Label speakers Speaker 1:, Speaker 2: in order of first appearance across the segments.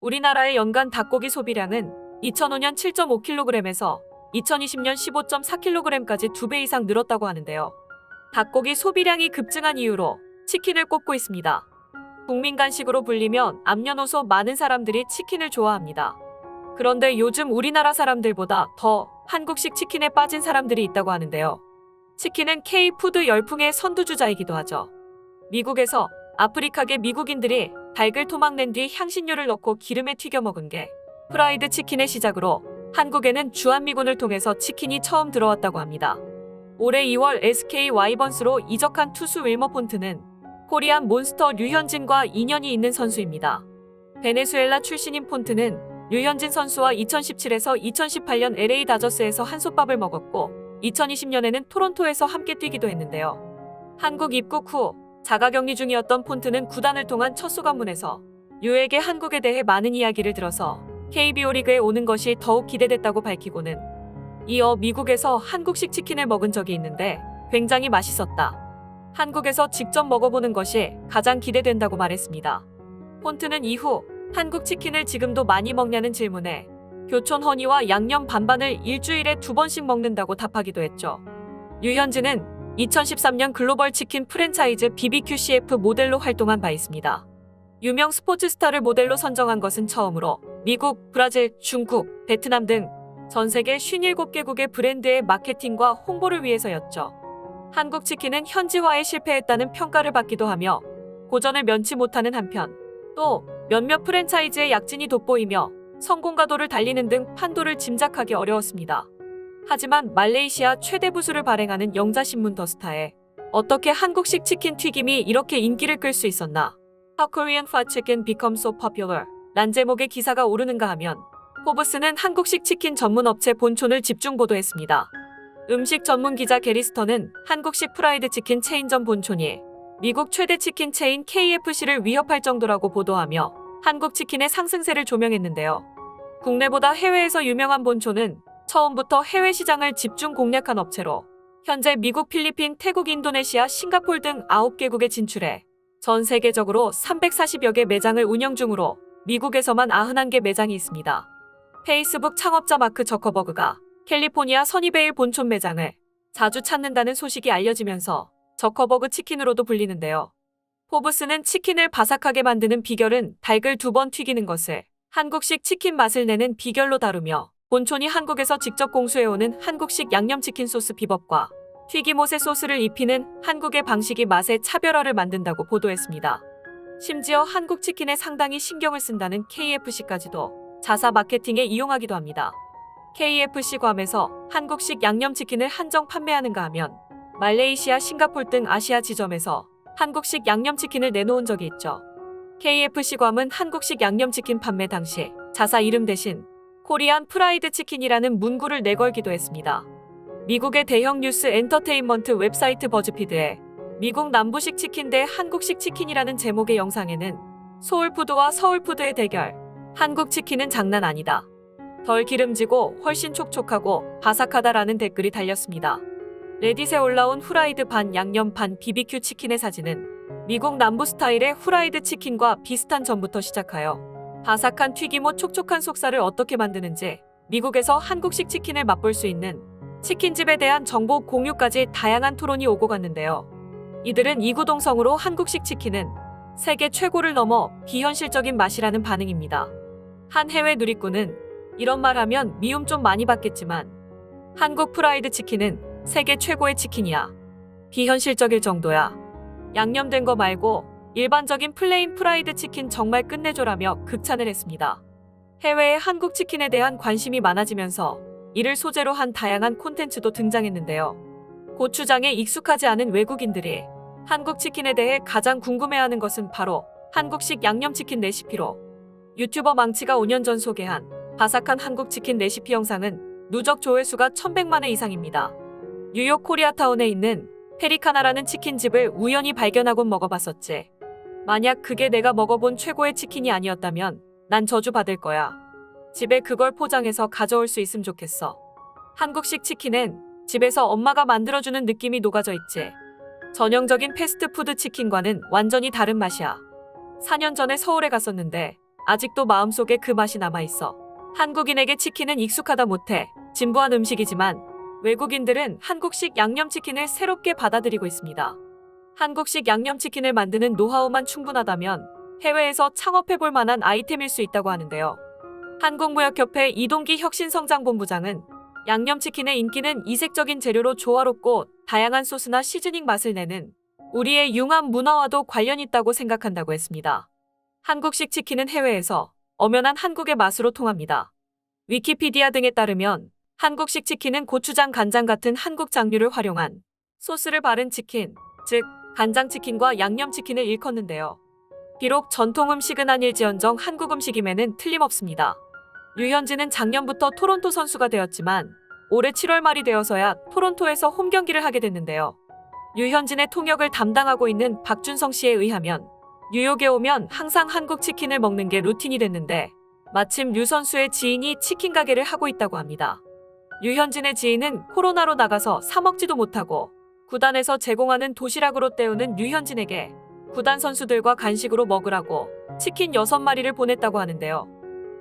Speaker 1: 우리나라의 연간 닭고기 소비량은 2005년 7.5kg에서 2020년 15.4kg까지 2배 이상 늘었다고 하는데요. 닭고기 소비량이 급증한 이유로 치킨을 꼽고 있습니다. 국민 간식으로 불리면 남녀노소 많은 사람들이 치킨을 좋아합니다. 그런데 요즘 우리나라 사람들보다 더 한국식 치킨에 빠진 사람들이 있다고 하는데요. 치킨은 K푸드 열풍의 선두주자이기도 하죠. 미국에서 아프리카계 미국인들이 닭을 토막낸 뒤 향신료를 넣고 기름에 튀겨 먹은 게 프라이드 치킨의 시작으로 한국에는 주한미군을 통해서 치킨이 처음 들어왔다고 합니다. 올해 2월 SK 와이번스로 이적한 투수 윌머 폰트는 코리안 몬스터 류현진과 인연이 있는 선수입니다. 베네수엘라 출신인 폰트는 류현진 선수와 2017에서 2018년 LA 다저스에서 한솥밥을 먹었고 2020년에는 토론토에서 함께 뛰기도 했는데요. 한국 입국 후 자가격리 중이었던 폰트는 구단을 통한 첫 소감문에서 류에게 한국에 대해 많은 이야기를 들어서 KBO 리그에 오는 것이 더욱 기대됐다고 밝히고는 이어 미국에서 한국식 치킨을 먹은 적이 있는데 굉장히 맛있었다. 한국에서 직접 먹어보는 것이 가장 기대된다고 말했습니다. 폰트는 이후 한국 치킨을 지금도 많이 먹냐는 질문에 교촌 허니와 양념 반반을 일주일에 2번씩 먹는다고 답하기도 했죠. 류현진은 2013년 글로벌 치킨 프랜차이즈 BBQ CF 모델로 활동한 바 있습니다. 유명 스포츠 스타를 모델로 선정한 것은 처음으로 미국, 브라질, 중국, 베트남 등 전 세계 57개국의 브랜드의 마케팅과 홍보를 위해서였죠. 한국 치킨은 현지화에 실패했다는 평가를 받기도 하며 고전을 면치 못하는 한편 또 몇몇 프랜차이즈의 약진이 돋보이며 성공가도를 달리는 등 판도를 짐작하기 어려웠습니다. 하지만 말레이시아 최대 부수를 발행하는 영자신문 더스타에 어떻게 한국식 치킨 튀김이 이렇게 인기를 끌 수 있었나? How Korean Fried Chicken Become So Popular? 란 제목의 기사가 오르는가 하면 포브스는 한국식 치킨 전문 업체 본촌을 집중 보도했습니다. 음식 전문 기자 게리스터는 한국식 프라이드 치킨 체인점 본촌이 미국 최대 치킨 체인 KFC를 위협할 정도라고 보도하며 한국 치킨의 상승세를 조명했는데요. 국내보다 해외에서 유명한 본촌은 처음부터 해외 시장을 집중 공략한 업체로 현재 미국, 필리핀, 태국, 인도네시아, 싱가폴 등 9개국에 진출해 전 세계적으로 340여 개 매장을 운영 중으로 미국에서만 91개 매장이 있습니다. 페이스북 창업자 마크 저커버그가 캘리포니아 서니베일 본촌 매장을 자주 찾는다는 소식이 알려지면서 저커버그 치킨으로도 불리는데요. 포브스는 치킨을 바삭하게 만드는 비결은 닭을 2번 튀기는 것을 한국식 치킨 맛을 내는 비결로 다루며 본촌이 한국에서 직접 공수해오는 한국식 양념치킨 소스 비법과 튀김옷에 소스를 입히는 한국의 방식이 맛의 차별화를 만든다고 보도했습니다. 심지어 한국 치킨에 상당히 신경을 쓴다는 KFC까지도 자사 마케팅에 이용하기도 합니다. KFC괌에서 한국식 양념치킨을 한정 판매하는가 하면 말레이시아, 싱가폴 등 아시아 지점에서 한국식 양념치킨을 내놓은 적이 있죠. KFC괌은 한국식 양념치킨 판매 당시 자사 이름 대신 코리안 프라이드 치킨이라는 문구를 내걸기도 했습니다. 미국의 대형 뉴스 엔터테인먼트 웹사이트 버즈피드에 미국 남부식 치킨 대 한국식 치킨이라는 제목의 영상에는 소울푸드와 서울푸드의 대결, 한국 치킨은 장난 아니다. 덜 기름지고 훨씬 촉촉하고 바삭하다라는 댓글이 달렸습니다. 레딧에 올라온 후라이드 반 양념 반 BBQ 치킨의 사진은 미국 남부 스타일의 후라이드 치킨과 비슷한 점부터 시작하여 바삭한 튀김옷 촉촉한 속살을 어떻게 만드는지 미국에서 한국식 치킨을 맛볼 수 있는 치킨집에 대한 정보 공유까지 다양한 토론이 오고 갔는데요. 이들은 이구동성으로 한국식 치킨은 세계 최고를 넘어 비현실적인 맛이라는 반응입니다. 한 해외 누리꾼은 이런 말하면 미움 좀 많이 받겠지만 한국 프라이드 치킨은 세계 최고의 치킨이야. 비현실적일 정도야. 양념된 거 말고 일반적인 플레인 프라이드 치킨 정말 끝내줘라며 극찬을 했습니다. 해외의 한국 치킨에 대한 관심이 많아지면서 이를 소재로 한 다양한 콘텐츠도 등장했는데요. 고추장에 익숙하지 않은 외국인들이 한국 치킨에 대해 가장 궁금해하는 것은 바로 한국식 양념치킨 레시피로 유튜버 망치가 5년 전 소개한 바삭한 한국 치킨 레시피 영상은 누적 조회수가 1100만 회 이상입니다. 뉴욕 코리아타운에 있는 페리카나라는 치킨집을 우연히 발견하곤 먹어봤었지. 만약 그게 내가 먹어본 최고의 치킨이 아니었다면 난 저주받을 거야. 집에 그걸 포장해서 가져올 수 있으면 좋겠어. 한국식 치킨은 집에서 엄마가 만들어주는 느낌이 녹아져 있지. 전형적인 패스트푸드 치킨과는 완전히 다른 맛이야. 4년 전에 서울에 갔었는데 아직도 마음속에 그 맛이 남아있어. 한국인에게 치킨은 익숙하다 못해 진부한 음식이지만 외국인들은 한국식 양념치킨을 새롭게 받아들이고 있습니다. 한국식 양념치킨을 만드는 노하우만 충분하다면 해외에서 창업해볼 만한 아이템일 수 있다고 하는데요. 한국무역협회 이동기 혁신성장본부장은 양념치킨의 인기는 이색적인 재료로 조화롭고 다양한 소스나 시즈닝 맛을 내는 우리의 융합 문화와도 관련 있다고 생각한다고 했습니다. 한국식 치킨은 해외에서 엄연한 한국의 맛으로 통합니다. 위키피디아 등에 따르면 한국식 치킨은 고추장, 간장 같은 한국 장류를 활용한 소스를 바른 치킨, 즉 간장치킨과 양념치킨을 일컫는데요. 비록 전통 음식은 아닐지언정 한국 음식임에는 틀림없습니다. 류현진은 작년부터 토론토 선수가 되었지만 올해 7월 말이 되어서야 토론토에서 홈경기를 하게 됐는데요. 류현진의 통역을 담당하고 있는 박준성 씨에 의하면 뉴욕에 오면 항상 한국 치킨을 먹는 게 루틴이 됐는데 마침 류 선수의 지인이 치킨 가게를 하고 있다고 합니다. 류현진의 지인은 코로나로 나가서 사 먹지도 못하고 구단에서 제공하는 도시락으로 때우는 류현진에게 구단 선수들과 간식으로 먹으라고 치킨 6마리를 보냈다고 하는데요.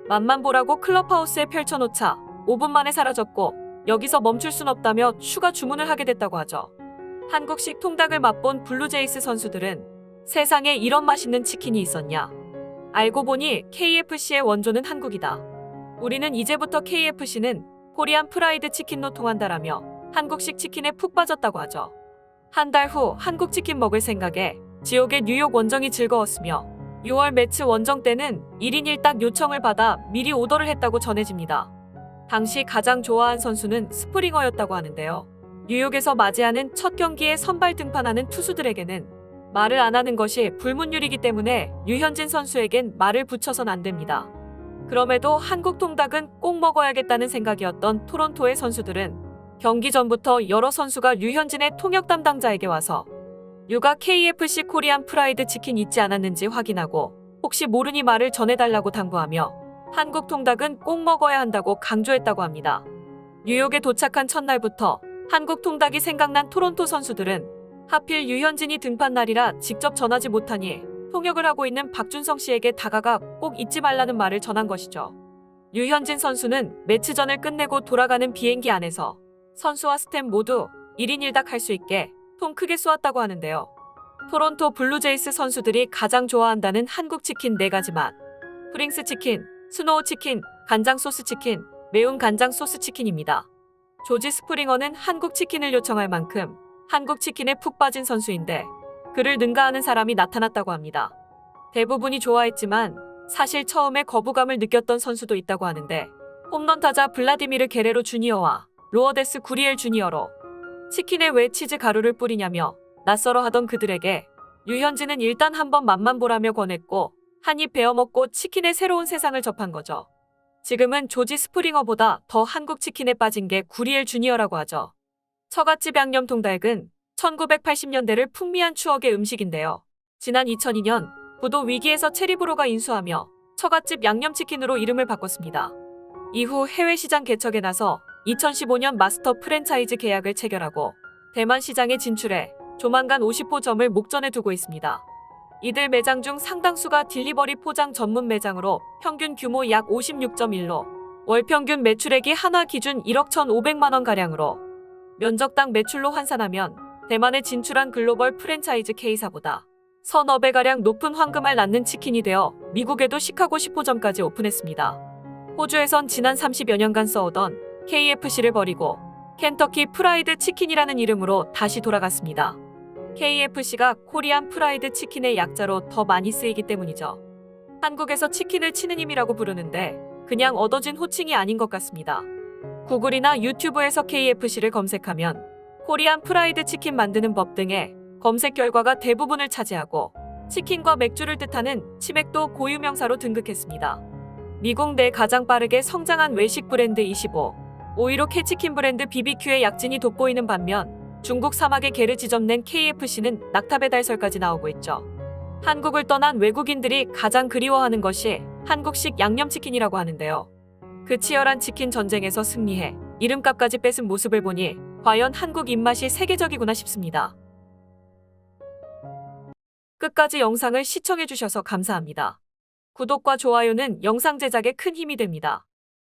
Speaker 1: 맛만 보라고 클럽하우스에 펼쳐놓자 5분 만에 사라졌고 여기서 멈출 순 없다며 추가 주문을 하게 됐다고 하죠. 한국식 통닭을 맛본 블루제이스 선수들은 세상에 이런 맛있는 치킨이 있었냐? 알고 보니 KFC의 원조는 한국이다. 우리는 이제부터 KFC는 코리안 프라이드 치킨로 통한다라며 한국식 치킨에 푹 빠졌다고 하죠. 한 달 후 한국 치킨 먹을 생각에 지옥의 뉴욕 원정이 즐거웠으며 6월 매치 원정 때는 1인 1닭 요청을 받아 미리 오더를 했다고 전해집니다. 당시 가장 좋아한 선수는 스프링어였다고 하는데요. 뉴욕에서 맞이하는 첫 경기에 선발 등판하는 투수들에게는 말을 안 하는 것이 불문율이기 때문에 류현진 선수에겐 말을 붙여선 안 됩니다. 그럼에도 한국 통닭은 꼭 먹어야겠다는 생각이었던 토론토의 선수들은 경기 전부터 여러 선수가 류현진의 통역 담당자에게 와서 류가 KFC 코리안 프라이드 치킨 있지 않았는지 확인하고 혹시 모르니 말을 전해달라고 당부하며 한국 통닭은 꼭 먹어야 한다고 강조했다고 합니다. 뉴욕에 도착한 첫날부터 한국 통닭이 생각난 토론토 선수들은 하필 류현진이 등판 날이라 직접 전하지 못하니 통역을 하고 있는 박준성 씨에게 다가가 꼭 잊지 말라는 말을 전한 것이죠. 류현진 선수는 매치 전을 끝내고 돌아가는 비행기 안에서 선수와 스텝 모두 1인 1닭 할 수 있게 통 크게 쏘았다고 하는데요. 토론토 블루제이스 선수들이 가장 좋아한다는 한국 치킨 4가지 맛. 프링스 치킨, 스노우 치킨, 간장 소스 치킨, 매운 간장 소스 치킨입니다. 조지 스프링어는 한국 치킨을 요청할 만큼 한국 치킨에 푹 빠진 선수인데 그를 능가하는 사람이 나타났다고 합니다. 대부분이 좋아했지만 사실 처음에 거부감을 느꼈던 선수도 있다고 하는데 홈런 타자 블라디미르 게레로 주니어와 로어데스 구리엘 주니어로 치킨에 왜 치즈 가루를 뿌리냐며 낯설어 하던 그들에게 류현진은 일단 한번 맛만 보라며 권했고 한 입 베어 먹고 치킨의 새로운 세상을 접한 거죠. 지금은 조지 스프링어보다 더 한국 치킨에 빠진 게 구리엘 주니어라고 하죠. 처갓집 양념 통닭은 1980년대를 풍미한 추억의 음식인데요. 지난 2002년 부도 위기에서 체리브로가 인수하며 처갓집 양념치킨으로 이름을 바꿨습니다. 이후 해외 시장 개척에 나서 2015년 마스터 프랜차이즈 계약을 체결하고 대만 시장에 진출해 조만간 50호점을 목전에 두고 있습니다. 이들 매장 중 상당수가 딜리버리 포장 전문 매장으로 평균 규모 약 56.1로 월 평균 매출액이 한화 기준 1억 1,500만 원가량으로 면적당 매출로 환산하면 대만에 진출한 글로벌 프랜차이즈 K사보다 서너 배가량 높은 황금알 낳는 치킨이 되어 미국에도 시카고 10호점까지 오픈했습니다. 호주에선 지난 30여 년간 써오던 KFC를 버리고 켄터키 프라이드 치킨이라는 이름으로 다시 돌아갔습니다. KFC가 코리안 프라이드 치킨의 약자로 더 많이 쓰이기 때문이죠. 한국에서 치킨을 치는 힘이라고 부르는데 그냥 얻어진 호칭이 아닌 것 같습니다. 구글이나 유튜브에서 KFC를 검색하면 코리안 프라이드 치킨 만드는 법 등의 검색 결과가 대부분을 차지하고 치킨과 맥주를 뜻하는 치맥도 고유명사로 등극했습니다. 미국 내 가장 빠르게 성장한 외식 브랜드 25, 5위로 캐치킨 브랜드 BBQ의 약진이 돋보이는 반면 중국 사막에 개를 지점낸 KFC는 낙타 배달설까지 나오고 있죠. 한국을 떠난 외국인들이 가장 그리워하는 것이 한국식 양념치킨이라고 하는데요. 그 치열한 치킨 전쟁에서 승리해 이름값까지 뺏은 모습을 보니 과연 한국 입맛이 세계적이구나 싶습니다. 끝까지 영상을 시청해주셔서 감사합니다. 구독과 좋아요는 영상 제작에 큰 힘이 됩니다.